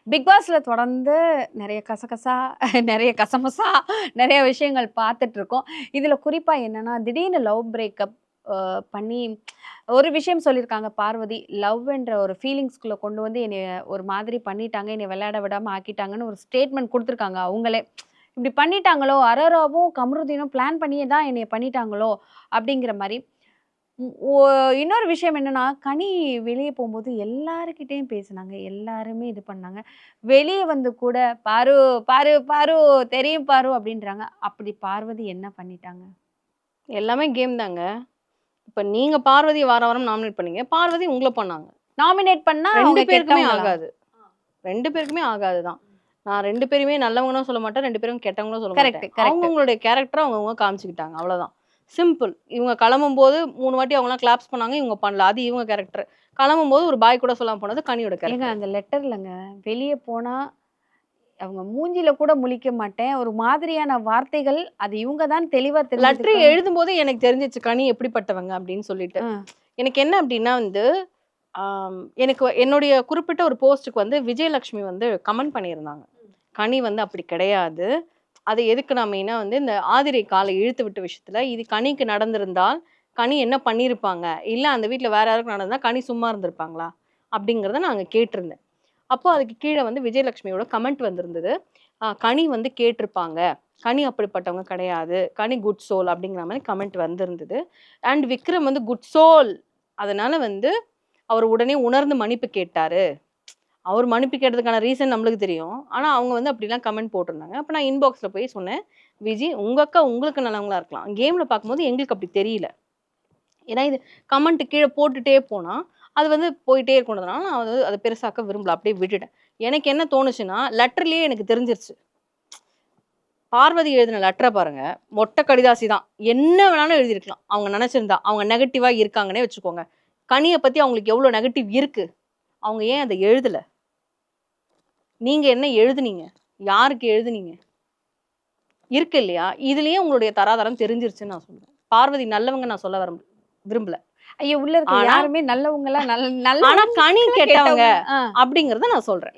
Big பாஸ்ல தொடர்ந்து நிறைய கசகசா, நிறைய கசமசா, நிறைய விஷயங்கள் பார்த்துட்டு இருக்கோம். இதுல குறிப்பா என்னன்னா, திடீர்னு லவ் பிரேக்கப் பண்ணி ஒரு விஷயம் சொல்லியிருக்காங்க பார்வதி. லவ்ன்ற ஒரு ஃபீலிங்ஸ்குள்ள கொண்டு வந்து என்னைய ஒரு மாதிரி பண்ணிட்டாங்க. என்னைய விளையாட விடாம ஆக்கிட்டாங்கன்னு ஒரு ஸ்டேட்மெண்ட் குடுத்துருக்காங்க அவங்களே. இப்படி பண்ணிட்டாங்களோ, அரராவும், கமருதீனும் பிளான் பண்ணியே தான் என்னைய பண்ணிட்டாங்களோ, அப்படிங்கிற மாரி. ம். இன்னொரு விஷயம் என்னன்னா, கனி வெளிய போம்போது எல்லார்கிட்டயும் பேசுனாங்க. எல்லாருமே இது பண்ணாங்க. வெளிய வந்து கூட "பாரு, பாரு, பாரு தெரியும் பாரு" அப்படின்றாங்க. அப்படி பார்வதி என்ன பண்ணிட்டாங்க? எல்லாமே கேம் தாங்க. இப்ப நீங்க பார்வதிய வார வாரம் நாமினேட் பண்ணீங்க. பார்வதி உங்கள பண்ணாங்க. நாமினேட் பண்ணா 2 அவங்க பேருக்குமே கெட்டவங்களா? ஆகாது. 2 பேருக்குமே ஆகாது தான். நான் 2 பேருமே நல்லவங்கன்னும் சொல்ல மாட்டேன். 2 பேரும் கெட்டவங்களும் சொல்ல கரெக்ட், மாட்டேன். கரெக்ட். அவங்கவங்களுடைய கேரக்டர அவங்கவங்க காமிச்சுக்கிட்டாங்க. அவ்வளோதான். சிம்பிள். இவங்க கிளம்பும்போது 3 வாட்டி அவங்கலாம் கிளாப்ஸ் பண்ணாங்க. இவங்க பண்ணல. அது இவங்க கேரக்டர். கிளம்பும்போது ஒரு பாய் கூட சொல்லாம போனது கனியோட ஏங்க கேரக்டர். அந்த லெட்டர்லங்க வெளிய போனா அவங்க மூஞ்சில கூட முழிக்க மாட்டேன். ஒரு மாதிரியான வார்த்தைகள் அது இவங்க தான் தெளிவா லெட்டர் தெரிஞ்சுதுக்கணும். எழுதும்போதே எனக்கு தெரிஞ்சிச்சு கனி எப்படிப்பட்டவங்க அப்படின்னு சொல்லிட்டு. எனக்கு என்ன அப்படின்னா வந்து, எனக்கு என்னுடைய குறிப்பிட்ட ஒரு போஸ்ட்டுக்கு வந்து விஜயலட்சுமி வந்து கமெண்ட் பண்ணியிருந்தாங்க. கனி வந்து அப்படி கிடையாது. அது எதுக்கு நான் மெயினா வந்து இந்த ஆதிரை காலை இழுத்து விட்ட விஷயத்துல, இது கனிக்கு நடந்திருந்தால், கனி என்ன பண்ணியிருப்பாங்க? இல்ல அந்த வீட்ல வேற யாருக்கும் நடந்திருந்தா, கனி சும்மா இருந்திருப்பாங்களா? அப்படிங்கிறத நான் அங்க கேட்டிருந்தேன். அப்போ அதுக்கு கீழ வந்து விஜயலட்சுமியோட கமெண்ட் வந்திருந்தது. கனி வந்து கேட்டிருப்பாங்க. கனி அப்படிப்பட்டவங்க கிடையாது. கனி குட் சோல் அப்படிங்கிற மாரி கமெண்ட் வந்திருந்தது. அண்ட் விக்ரம் வந்து குட் சோல். அதனால வந்து அவர் உடனே உணர்ந்து மன்னிப்பு கேட்டாரு. அவர் மன்னிப்பு கேட்டதுக்கான ரீசன் நம்மளுக்கு தெரியும். ஆனா அவங்க வந்து அப்படிலாம் கமெண்ட் போட்டிருந்தாங்க. அப்ப நான் இன்பாக்ஸ்ல போய் சொன்னேன். விஜி உங்க அக்கா உங்களுக்கு நல்லவங்களா இருக்கலாம். கேம்ல பார்க்கும்போது எங்களுக்கு அப்படி தெரியல. ஏன்னா இது கமெண்ட் கீழ போட்டுட்டே போனா, அது வந்து போயிட்டே இருக்கணும்னால நான் வந்து அத பெருசாக்க விரும்பல. அப்படியே விட்டுட்டேன். எனக்கு என்ன தோணுச்சுன்னா, லெட்டர்லயே எனக்கு தெரிஞ்சிருச்சு. பார்வதி எழுதின லெட்டர பாருங்க. மொட்டை கடிதாசி தான். என்ன வேணாலும் எழுதியிருக்கலாம். அவங்க நினைச்சிருந்தா. அவங்க நெகட்டிவா இருக்காங்கன்னே வச்சுக்கோங்க. கனிய பத்தி அவங்களுக்கு எவ்வளோ நெகட்டிவ் இருக்கு. அவங்க ஏன் அத எழுதல? நீங்க என்ன எழுதுனீங்க? யாருக்கு எழுதுனீங்க? இருக்கு இல்லையா? இதுலயே உங்களுடைய தராதரம் தெரிஞ்சிருச்சுன்னு நான் சொல்லுவேன். பார்வதி நல்லவங்க நான் சொல்ல விரும்பல. ஐயோ! உள்ள இருக்க ஆனா யாருமே நல்லவங்களா ஆனா கனி நல்லவங்களா கெட்டவங்க கெட்டவங்க. அப்படிங்கிறத நான் சொல்றேன்.